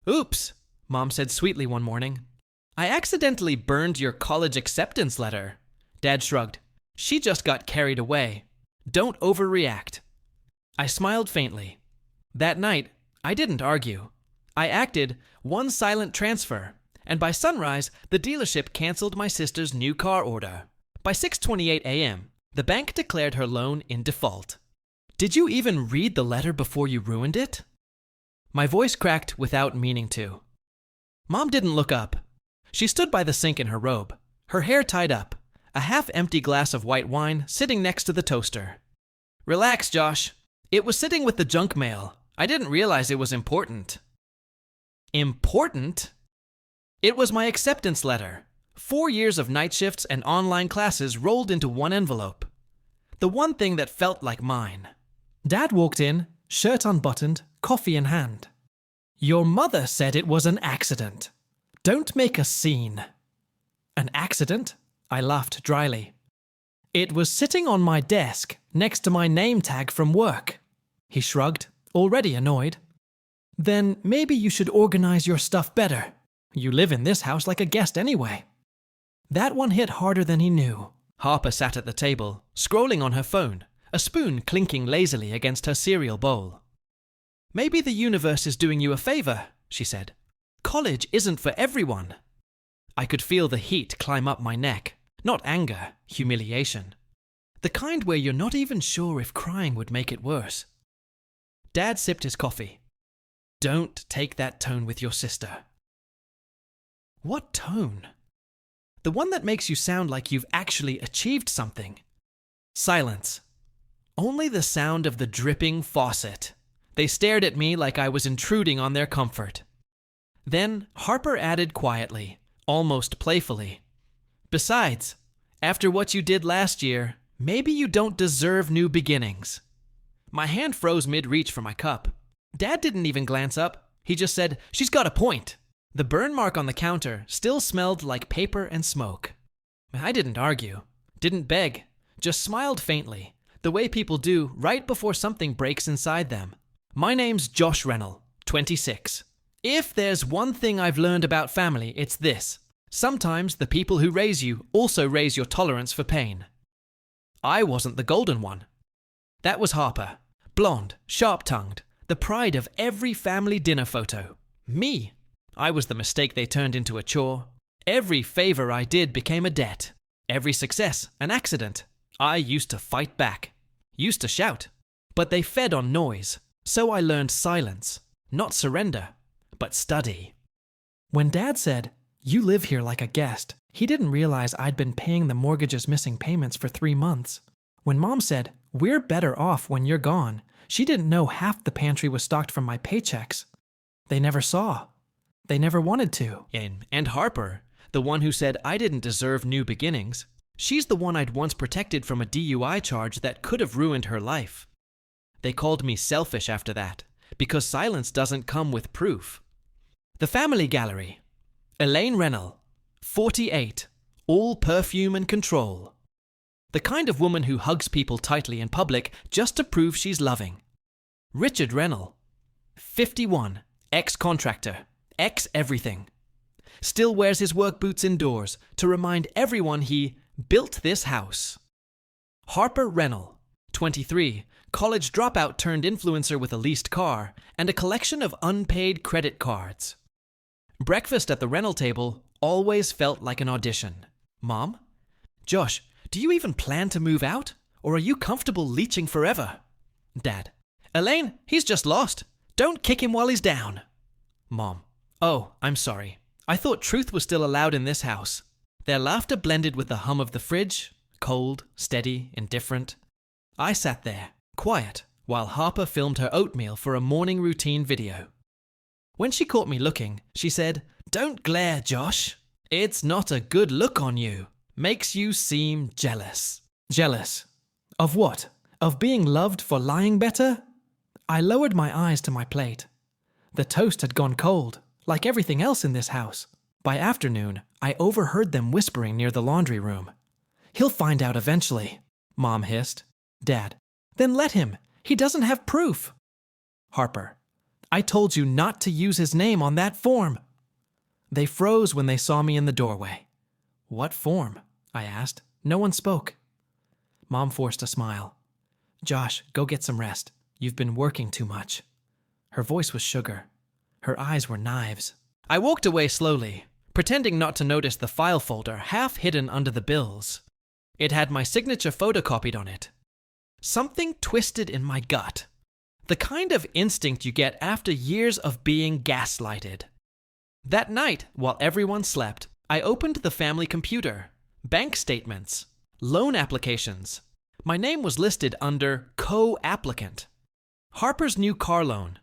Oops, Mom said sweetly one morning. I accidentally burned your college acceptance letter. Dad shrugged. She just got carried away. Don't overreact. I smiled faintly. That night, I didn't argue. I acted one silent transfer, and by sunrise, the dealership canceled my sister's new car order. By 6:28 a.m., the bank declared her loan in default. Did you even read the letter before you ruined it? My voice cracked without meaning to. Mom didn't look up. She stood by the sink in her robe, her hair tied up, a half-empty glass of white wine sitting next to the toaster. Relax, Josh. It was sitting with the junk mail. I didn't realize it was important. Important? It was my acceptance letter. 4 years of night shifts and online classes rolled into one envelope. The one thing that felt like mine. Dad walked in, shirt unbuttoned, coffee in hand. Your mother said it was an accident. Don't make a scene. An accident? I laughed dryly. It was sitting on my desk, next to my name tag from work. He shrugged, already annoyed. Then maybe you should organize your stuff better. You live in this house like a guest anyway. That one hit harder than he knew. Harper sat at the table, scrolling on her phone, a spoon clinking lazily against her cereal bowl. Maybe the universe is doing you a favor, she said. College isn't for everyone. I could feel the heat climb up my neck. Not anger, humiliation. The kind where you're not even sure if crying would make it worse. Dad sipped his coffee. Don't take that tone with your sister. What tone? The one that makes you sound like you've actually achieved something. Silence. Only the sound of the dripping faucet. They stared at me like I was intruding on their comfort. Then Harper added quietly, almost playfully. Besides, after what you did last year, maybe you don't deserve new beginnings. My hand froze mid-reach for my cup. Dad didn't even glance up. He just said, she's got a point. The burn mark on the counter still smelled like paper and smoke. I didn't argue, didn't beg, just smiled faintly, the way people do right before something breaks inside them. My name's Josh Rennell, 26. If there's one thing I've learned about family, it's this. Sometimes the people who raise you also raise your tolerance for pain. I wasn't the golden one. That was Harper, blonde, sharp-tongued, the pride of every family dinner photo. Me. I was the mistake they turned into a chore. Every favor I did became a debt. Every success, an accident. I used to fight back. Used to shout. But they fed on noise. So I learned silence. Not surrender, but study. When Dad said, you live here like a guest, he didn't realize I'd been paying the mortgage's missing payments for 3 months. When Mom said, we're better off when you're gone, she didn't know half the pantry was stocked from my paychecks. They never saw. They never wanted to. And Harper, the one who said I didn't deserve new beginnings, she's the one I'd once protected from a DUI charge that could have ruined her life. They called me selfish after that, because silence doesn't come with proof. The family gallery. Elaine Rennell, 48, all perfume and control. The kind of woman who hugs people tightly in public just to prove she's loving. Richard Rennell, 51, ex-contractor, ex-everything. Still wears his work boots indoors to remind everyone he built this house. Harper Rennell, 23, college dropout turned influencer with a leased car and a collection of unpaid credit cards. Breakfast at the Rennell table always felt like an audition. Mom? Josh, do you even plan to move out? Or are you comfortable leeching forever? Dad. Elaine, he's just lost. Don't kick him while he's down. Mom. Oh, I'm sorry. I thought truth was still allowed in this house. Their laughter blended with the hum of the fridge, cold, steady, indifferent. I sat there, quiet, while Harper filmed her oatmeal for a morning routine video. When she caught me looking, she said, Don't glare, Josh. It's not a good look on you. Makes you seem jealous. Jealous? Of what? Of being loved for lying better? I lowered my eyes to my plate. The toast had gone cold, like everything else in this house. By afternoon, I overheard them whispering near the laundry room. He'll find out eventually, Mom hissed. Dad. Then let him. He doesn't have proof. Harper. I told you not to use his name on that form." They froze when they saw me in the doorway. "What form?" I asked. No one spoke. Mom forced a smile. "Josh, go get some rest. You've been working too much." Her voice was sugar. Her eyes were knives. I walked away slowly, pretending not to notice the file folder half hidden under the bills. It had my signature photocopied on it. Something twisted in my gut. The kind of instinct you get after years of being gaslighted. That night, while everyone slept, I opened the family computer. Bank statements. Loan applications. My name was listed under co-applicant. Harper's new car loan.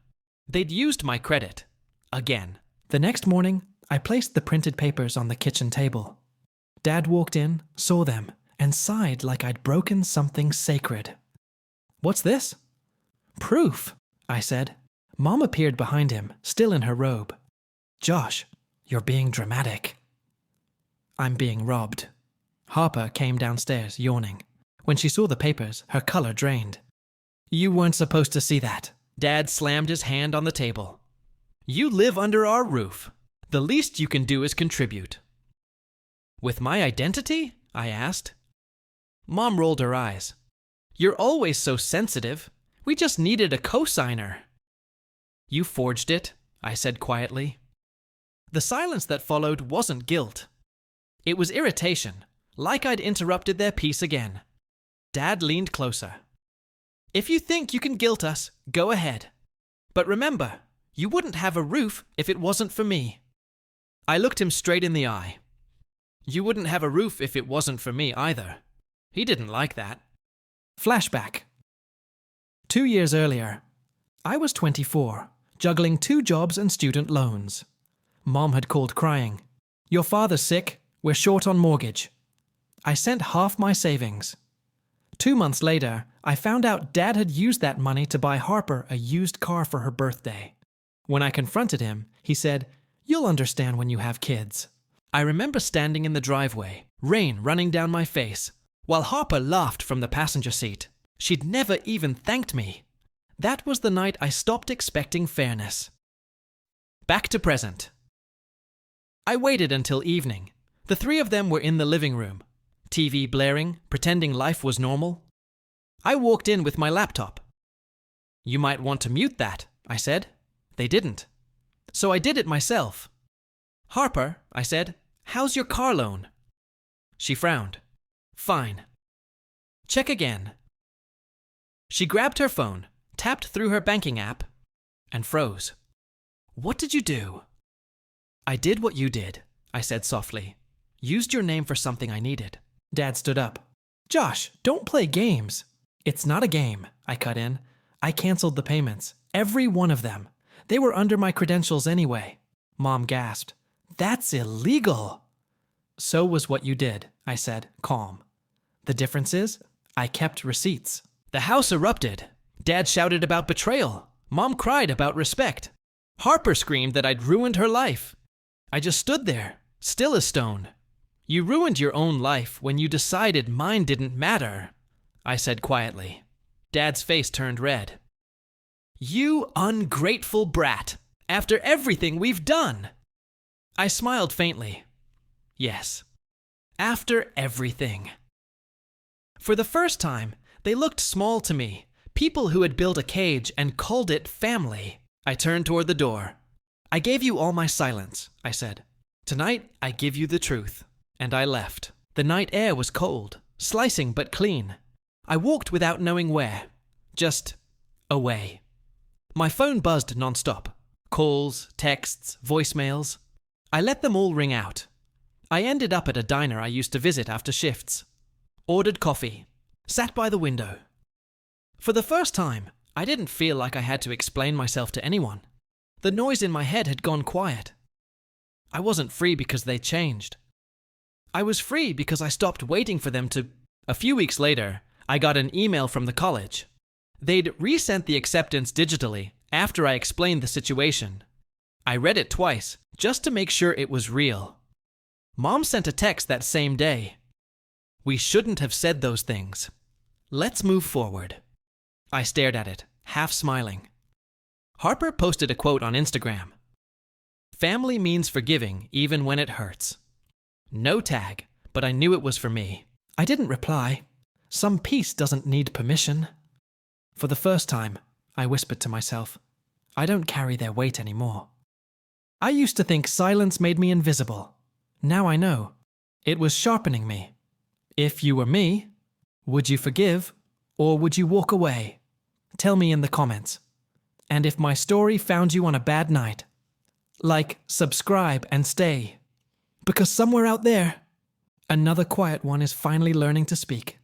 They'd used my credit. Again. The next morning, I placed the printed papers on the kitchen table. Dad walked in, saw them, and sighed like I'd broken something sacred. "What's this?" "Proof," I said. Mom appeared behind him, still in her robe. "Josh, you're being dramatic." "I'm being robbed." Harper came downstairs, yawning. When she saw the papers, her color drained. "You weren't supposed to see that." Dad slammed his hand on the table. "You live under our roof. The least you can do is contribute." "With my identity?" I asked. Mom rolled her eyes. "You're always so sensitive. We just needed a cosigner." "You forged it," I said quietly. The silence that followed wasn't guilt. It was irritation, like I'd interrupted their peace again. Dad leaned closer. "If you think you can guilt us, go ahead. But remember, you wouldn't have a roof if it wasn't for me." I looked him straight in the eye. "You wouldn't have a roof if it wasn't for me either." He didn't like that. Flashback. 2 years earlier, I was 24, juggling 2 jobs and student loans. Mom had called crying. "Your father's sick. We're short on mortgage." I sent half my savings. 2 months later, I found out Dad had used that money to buy Harper a used car for her birthday. When I confronted him, he said, "You'll understand when you have kids." I remember standing in the driveway, rain running down my face, while Harper laughed from the passenger seat. She'd never even thanked me. That was the night I stopped expecting fairness. Back to present. I waited until evening. The 3 of them were in the living room, TV blaring, pretending life was normal. I walked in with my laptop. "You might want to mute that," I said. They didn't. So I did it myself. "Harper," I said, "how's your car loan?" She frowned. "Fine." "Check again." She grabbed her phone, tapped through her banking app, and froze. "What did you do?" "I did what you did," I said softly. "Used your name for something I needed." Dad stood up. "Josh, don't play games." "It's not a game," I cut in. "I canceled the payments. Every one of them. They were under my credentials anyway." Mom gasped. "That's illegal." "So was what you did," I said, calm. "The difference is, I kept receipts." The house erupted. Dad shouted about betrayal. Mom cried about respect. Harper screamed that I'd ruined her life. I just stood there, still as stone. "You ruined your own life when you decided mine didn't matter," I said quietly. Dad's face turned red. "You ungrateful brat, after everything we've done." I smiled faintly. Yes, after everything. For the first time, they looked small to me, people who had built a cage and called it family. I turned toward the door. "I gave you all my silence," I said. "Tonight, I give you the truth." And I left. The night air was cold, slicing but clean. I walked without knowing where. Just away. My phone buzzed nonstop. Calls, texts, voicemails. I let them all ring out. I ended up at a diner I used to visit after shifts. Ordered coffee. Sat by the window. For the first time, I didn't feel like I had to explain myself to anyone. The noise in my head had gone quiet. I wasn't free because they changed. I was free because I stopped waiting for them to... A few weeks later, I got an email from the college. They'd resent the acceptance digitally after I explained the situation. I read it twice, just to make sure it was real. Mom sent a text that same day. "We shouldn't have said those things. Let's move forward." I stared at it, half smiling. Harper posted a quote on Instagram. "Family means forgiving even when it hurts." No tag, but I knew it was for me. I didn't reply. Some peace doesn't need permission. For the first time, I whispered to myself, I don't carry their weight anymore. I used to think silence made me invisible. Now I know. It was sharpening me. If you were me, would you forgive or would you walk away? Tell me in the comments. And if my story found you on a bad night, like, subscribe and stay. Because somewhere out there, another quiet one is finally learning to speak.